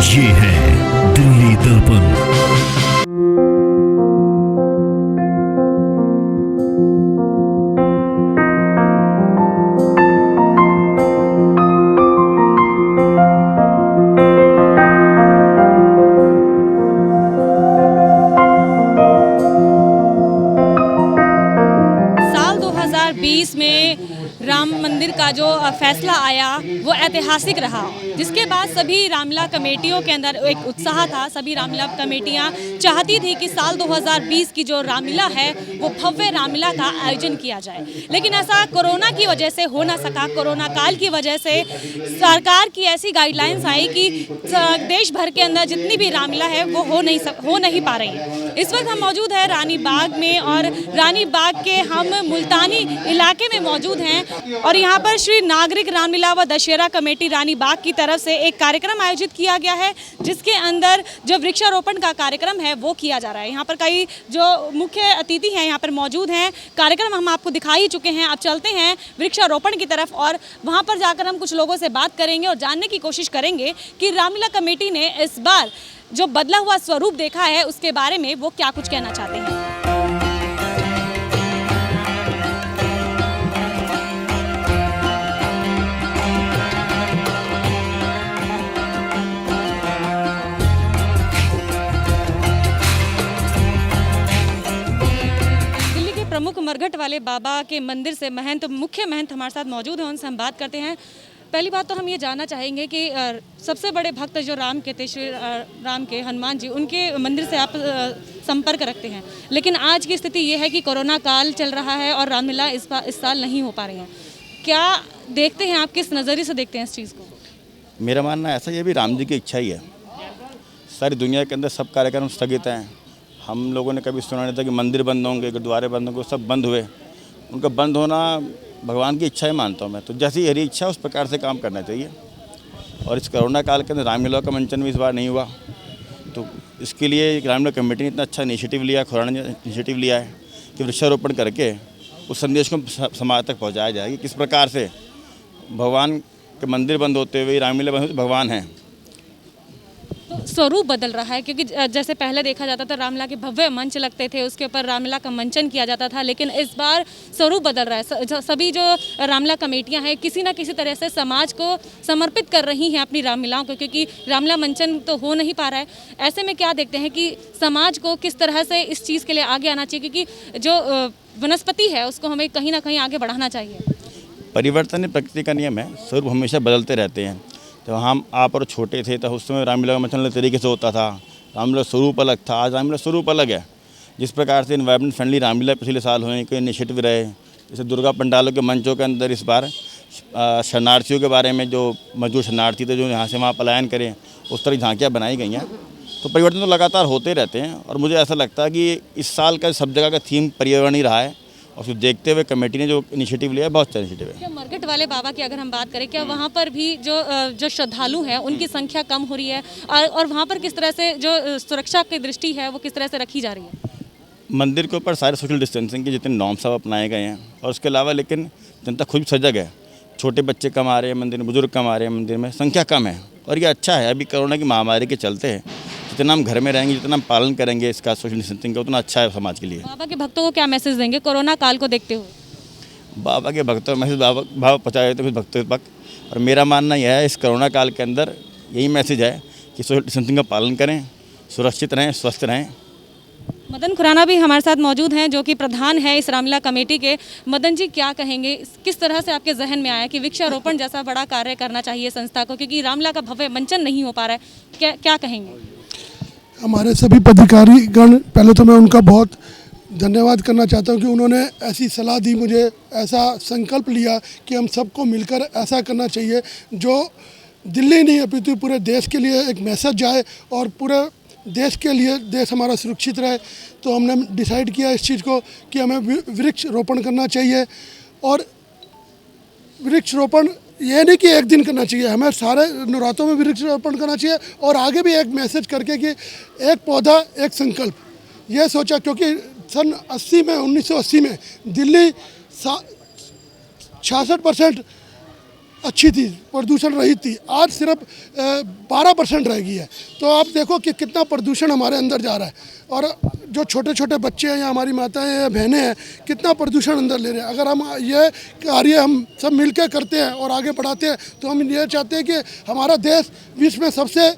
ये है दिल्ली दर्पण। साल 2020 में राम मंदिर का जो फैसला आया वो ऐतिहासिक रहा, जिसके बाद सभी रामलीला कमेटियों के अंदर एक उत्साह था। सभी रामलीला कमेटियां चाहती थी कि साल 2020 की जो रामलीला है वो भव्य रामलीला का आयोजन किया जाए, लेकिन ऐसा कोरोना की वजह से हो ना सका। कोरोना काल की वजह से सरकार की ऐसी गाइडलाइंस आई कि देश भर के अंदर जितनी भी रामलीला है वो हो नहीं पा रही है। इस वक्त हम मौजूद हैं रानी बाग में, और रानी बाग के हम मुल्तानी इलाके में मौजूद हैं, और यहाँ पर श्री नागरिक रामलीला व दशहरा कमेटी रानी बाग की तरफ से एक कार्यक्रम आयोजित किया गया है, जिसके अंदर जो वृक्षारोपण का कार्यक्रम है वो किया जा रहा है। यहाँ पर कई जो मुख्य अतिथि हैं यहाँ पर मौजूद हैं। कार्यक्रम हम आपको दिखा ही चुके हैं। अब चलते हैं वृक्षारोपण की तरफ, और वहाँ पर जाकर हम कुछ लोगों से बात करेंगे और जानने की कोशिश करेंगे कि रामलीला कमेटी ने इस बार जो बदला हुआ स्वरूप देखा है उसके बारे में वो क्या कुछ कहना चाहते हैं। दिल्ली के प्रमुख मरघट वाले बाबा के मंदिर से मुख्य महंत हमारे साथ मौजूद हैं, उनसे हम बात करते हैं। पहली बात तो हम ये जानना चाहेंगे कि सबसे बड़े भक्त जो राम के थे, श्री राम के हनुमान जी, उनके मंदिर से आप संपर्क रखते हैं, लेकिन आज की स्थिति ये है कि कोरोना काल चल रहा है और रामलीला इस साल नहीं हो पा रही है। क्या देखते हैं आप, किस नज़रिए से देखते हैं इस चीज़ को? मेरा मानना ऐसा, ये भी राम जी की इच्छा ही है। सारी दुनिया के अंदर सब कार्यक्रम स्थगित हैं। हम लोगों ने कभी सुना नहीं था कि मंदिर बंद होंगे, गुरुद्वारे बंद होंगे, सब बंद हुए। उनका बंद होना भगवान की इच्छा ही मानता हूँ मैं। तो जैसी हरी इच्छा उस प्रकार से काम करना चाहिए। और इस कोरोना काल के अंदर रामलीला का मंचन भी इस बार नहीं हुआ, तो इसके लिए रामलीला कमेटी ने इतना अच्छा इनिशिएटिव लिया, खुराना ने इनिशिएटिव लिया है कि वृक्षारोपण करके उस संदेश को समाज तक पहुँचाया जाए कि किस प्रकार से भगवान के मंदिर बंद होते हुए रामलीला बंद होते भगवान हैं। स्वरूप बदल रहा है, क्योंकि जैसे पहले देखा जाता था रामलीला के भव्य मंच लगते थे, उसके ऊपर रामलीला का मंचन किया जाता था, लेकिन इस बार स्वरूप बदल रहा है। सभी जो रामलीला कमेटियां हैं किसी न किसी तरह से समाज को समर्पित कर रही हैं अपनी रामलीलाओं को, क्योंकि रामलीला मंचन तो हो नहीं पा रहा है। ऐसे में क्या देखते हैं कि समाज को किस तरह से इस चीज़ के लिए आगे आना चाहिए, क्योंकि जो वनस्पति है उसको हमें कहीं ना कहीं आगे बढ़ाना चाहिए। परिवर्तन प्रकृति का नियम है, स्वरूप हमेशा बदलते रहते हैं। तो हम आप और छोटे थे तो उस समय रामलीला का मंचन अलग तरीके से होता था, रामलीला स्वरूप अलग था। आज रामलीला स्वरूप अलग है। जिस प्रकार से इन्वायरमेंट फ्रेंडली रामलीला पिछले साल हुए, कोई इनिशिएटिव रहे, जैसे दुर्गा पंडालों के मंचों के अंदर इस बार शरणार्थियों के बारे में, जो मजदूर शरणार्थी थे जो यहाँ से वहाँ पलायन करें, उस तरह झांकियाँ बनाई गई हैं। तो परिवर्तन तो लगातार होते रहते हैं, और मुझे ऐसा लगता है कि इस साल का सब जगह का थीम पर्यावरण ही रहा है, और फिर देखते हुए कमेटी ने जो इनिशिएटिव लिया है बहुत अच्छा इनिशिएटिव है। क्या मरघट वाले बाबा की अगर हम बात करें, क्या वहाँ पर भी जो श्रद्धालु हैं उनकी संख्या कम हो रही है, और वहाँ पर किस तरह से जो सुरक्षा की दृष्टि है वो किस तरह से रखी जा रही है? मंदिर के ऊपर सारे सोशल डिस्टेंसिंग के जितने नॉर्म्स सब अपनाए गए हैं, और उसके अलावा लेकिन जनता खुद सजग है। छोटे बच्चे कम आ रहे हैं मंदिर में, बुजुर्ग कम आ रहे हैं मंदिर में, संख्या कम है, और ये अच्छा है। अभी कोरोना की महामारी के चलते जितना हम घर में रहेंगे, जितना हम पालन करेंगे इसका सोशल डिस्टेंसिंग का, उतना अच्छा है समाज के लिए। बाबा के भक्तों को क्या मैसेज देंगे कोरोना काल को देखते हुए? बाबा के भक्तों मैसेज भाव पहुँचाए तो भक्तों तक। और मेरा मानना यह है, इस कोरोना काल के अंदर यही मैसेज है कि सोशल डिस्टेंसिंग का पालन करें, सुरक्षित रहें, स्वस्थ रहें। मदन खुराना भी हमारे साथ मौजूद हैं, जो कि प्रधान है इस रामलीला कमेटी के। मदन जी, क्या कहेंगे, किस तरह से आपके जहन में आया कि वृक्षारोपण जैसा बड़ा कार्य करना चाहिए संस्था को, क्योंकि रामलीला का भव्य मंचन नहीं हो पा रहा है? क्या कहेंगे? हमारे सभी पदाधिकारीगण, पहले तो मैं उनका बहुत धन्यवाद करना चाहता हूं कि उन्होंने ऐसी सलाह दी, मुझे ऐसा संकल्प लिया कि हम सबको मिलकर ऐसा करना चाहिए जो दिल्ली नहीं अपितु पूरे देश के लिए एक मैसेज जाए, और पूरे देश के लिए देश हमारा सुरक्षित रहे। तो हमने डिसाइड किया इस चीज़ को कि हमें वृक्ष रोपण करना चाहिए। और वृक्ष रोपण ये नहीं कि एक दिन करना चाहिए, हमें सारे नवरात्रों में वृक्ष रोपण करना चाहिए, और आगे भी एक मैसेज करके कि एक पौधा एक संकल्प, ये सोचा। क्योंकि सन 1980 में दिल्ली 66% अच्छी थी, प्रदूषण रहित थी, आज सिर्फ 12% रह गई है। तो आप देखो कि कितना प्रदूषण हमारे अंदर जा रहा है, और जो छोटे छोटे बच्चे हैं या हमारी माताएं या बहनें हैं, कितना प्रदूषण अंदर ले रहे हैं। अगर हम ये कार्य हम सब मिलकर करते हैं और आगे बढ़ाते हैं, तो हम ये चाहते हैं कि हमारा देश विश्व में सबसे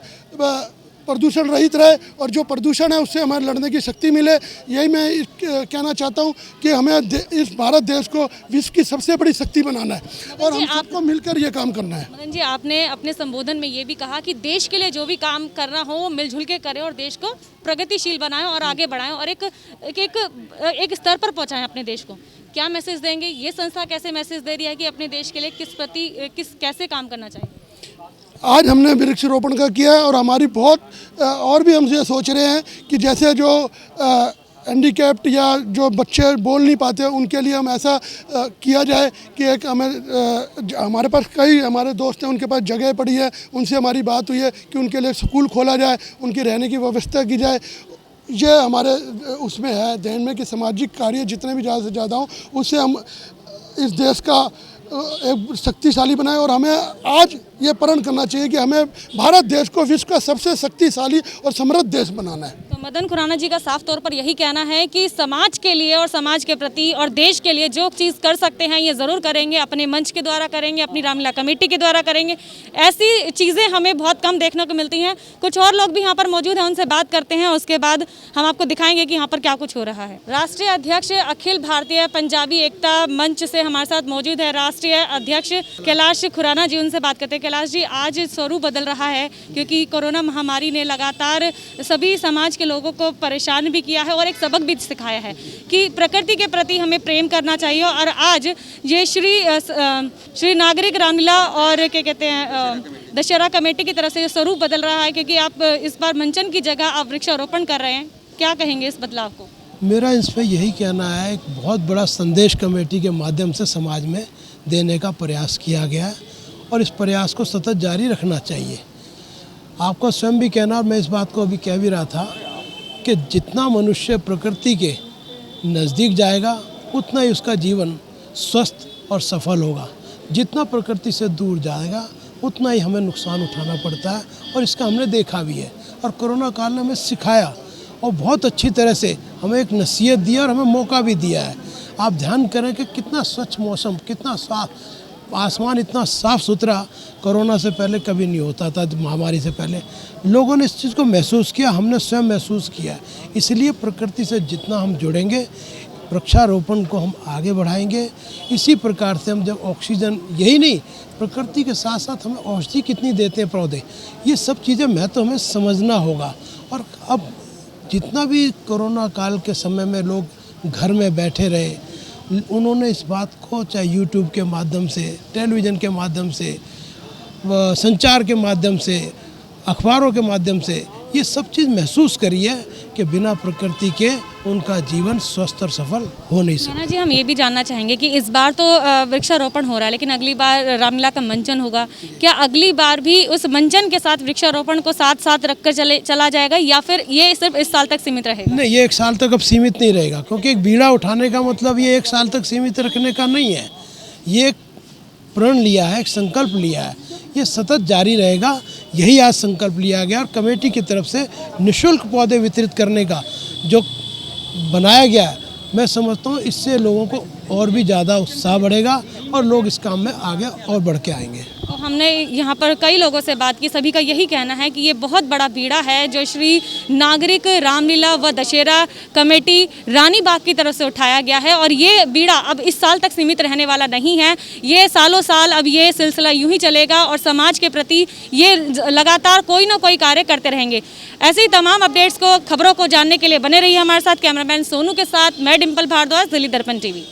प्रदूषण रहित रहे, और जो प्रदूषण है उससे हमारे लड़ने की शक्ति मिले। यही मैं कहना चाहता हूँ कि हमें इस भारत देश को विश्व की सबसे बड़ी शक्ति बनाना है, और हम सबको मिलकर ये काम करना है। मदन जी, आपने अपने संबोधन में ये भी कहा कि देश के लिए जो भी काम करना हो वो मिलजुल के करें और देश को प्रगतिशील बनाएं और आगे बढ़ाएं और एक स्तर पर पहुँचाएं अपने देश को। क्या मैसेज देंगे? ये संस्था कैसे मैसेज दे रही है कि अपने देश के लिए कैसे काम करना चाहिए? आज हमने वृक्षारोपण का किया है, और हमारी बहुत और भी हम ये सोच रहे हैं कि जैसे जो हैंडीकैप्ड या जो बच्चे बोल नहीं पाते उनके लिए हम ऐसा किया जाए कि एक हमारे पास कई हमारे दोस्त हैं, उनके पास जगह पड़ी है, उनसे हमारी बात हुई है कि उनके लिए स्कूल खोला जाए, उनकी रहने की व्यवस्था की जाए। ये हमारे उसमें है ध्यान में कि सामाजिक कार्य जितने भी ज़्यादा से ज़्यादा हों, उससे हम इस देश का एक शक्तिशाली बनाए। और हमें आज ये प्रण करना चाहिए कि हमें भारत देश को विश्व का सबसे शक्तिशाली और समृद्ध देश बनाना है। तो मदन खुराना जी का साफ तौर पर यही कहना है कि समाज के लिए और समाज के प्रति और देश के लिए जो चीज़ कर सकते हैं ये ज़रूर करेंगे, अपने मंच के द्वारा करेंगे, अपनी रामलीला कमेटी के द्वारा करेंगे। ऐसी चीज़ें हमें बहुत कम देखने को मिलती हैं। कुछ और लोग भी यहाँ पर मौजूद हैं, उनसे बात करते हैं, उसके बाद हम आपको दिखाएंगे कि यहाँ पर क्या कुछ हो रहा है। राष्ट्रीय अध्यक्ष अखिल भारतीय पंजाबी एकता मंच से हमारे साथ मौजूद है राष्ट्रीय अध्यक्ष कैलाश खुराना जी, उनसे बात करते हैं। कैलाश जी, आज स्वरूप बदल रहा है क्योंकि कोरोना महामारी ने लगातार सभी समाज के लोगों को परेशान भी किया है और एक सबक भी सिखाया है कि प्रकृति के प्रति हमें प्रेम करना चाहिए। और आज ये श्री नागरिक रामलीला और क्या कहते हैं दशहरा कमेटी की तरफ से ये स्वरूप बदल रहा है, क्योंकि आप इस बार मंचन की जगह आप वृक्षारोपण कर रहे हैं। क्या कहेंगे इस बदलाव को? मेरा इस पर यही कहना है, एक बहुत बड़ा संदेश कमेटी के माध्यम से समाज में देने का प्रयास किया गया है और इस प्रयास को सतत जारी रखना चाहिए। आपको स्वयं भी कहना, और मैं इस बात को अभी कह भी रहा था कि जितना मनुष्य प्रकृति के नज़दीक जाएगा उतना ही उसका जीवन स्वस्थ और सफल होगा। जितना प्रकृति से दूर जाएगा उतना ही हमें नुकसान उठाना पड़ता है, और इसका हमने देखा भी है। और कोरोना काल ने हमें सिखाया और बहुत अच्छी तरह से हमें एक नसीहत दी और हमें मौका भी दिया है। आप ध्यान करें कि कितना स्वच्छ मौसम, कितना साफ आसमान, इतना साफ़ सुथरा कोरोना से पहले कभी नहीं होता था। महामारी से पहले लोगों ने इस चीज़ को महसूस किया, हमने स्वयं महसूस किया। इसलिए प्रकृति से जितना हम जुड़ेंगे, वृक्षारोपण को हम आगे बढ़ाएंगे। इसी प्रकार से हम जब ऑक्सीजन, यही नहीं, प्रकृति के साथ साथ हमें औषधि कितनी देते हैं पौधे, ये सब चीज़ें महत्व हमें समझना होगा। और अब जितना भी कोरोना काल के समय में लोग घर में बैठे रहे, उन्होंने इस बात को चाहे यूट्यूब के माध्यम से, टेलीविज़न के माध्यम से, संचार के माध्यम से, अखबारों के माध्यम से ये सब चीज़ महसूस करी है कि बिना प्रकृति के उनका जीवन स्वस्थ और सफल हो नहीं सकता। जी, हम ये भी जानना चाहेंगे कि इस बार तो वृक्षारोपण हो रहा है, लेकिन अगली बार रामलीला का मंचन होगा। क्या अगली बार भी उस मंचन के साथ वृक्षारोपण को साथ साथ रखकर चला जाएगा, या फिर ये सिर्फ इस साल तक सीमित रहेगा? नहीं, ये एक साल तक अब सीमित नहीं रहेगा, क्योंकि एक बीड़ा उठाने का मतलब ये एक साल तक सीमित रखने का नहीं है। ये एक प्रण लिया है, एक संकल्प लिया है, ये सतत जारी रहेगा। यही आज संकल्प लिया गया और कमेटी की तरफ से निःशुल्क पौधे वितरित करने का जो बनाया गया है, मैं समझता हूँ इससे लोगों को और भी ज़्यादा उत्साह बढ़ेगा और लोग इस काम में आगे और बढ़ के आएंगे। तो हमने यहाँ पर कई लोगों से बात की, सभी का यही कहना है कि ये बहुत बड़ा बीड़ा है जो श्री नागरिक रामलीला व दशहरा कमेटी रानी बाग की तरफ से उठाया गया है, और ये बीड़ा अब इस साल तक सीमित रहने वाला नहीं है। ये सालों साल अब ये सिलसिला यूं ही चलेगा और समाज के प्रति ये लगातार कोई ना कोई कार्य करते रहेंगे। ऐसे ही तमाम अपडेट्स को, खबरों को जानने के लिए बने रहिए हमारे साथ। कैमरामैन सोनू के साथ मैं डिम्पल भारद्वाज, दिल्ली दर्पण टीवी।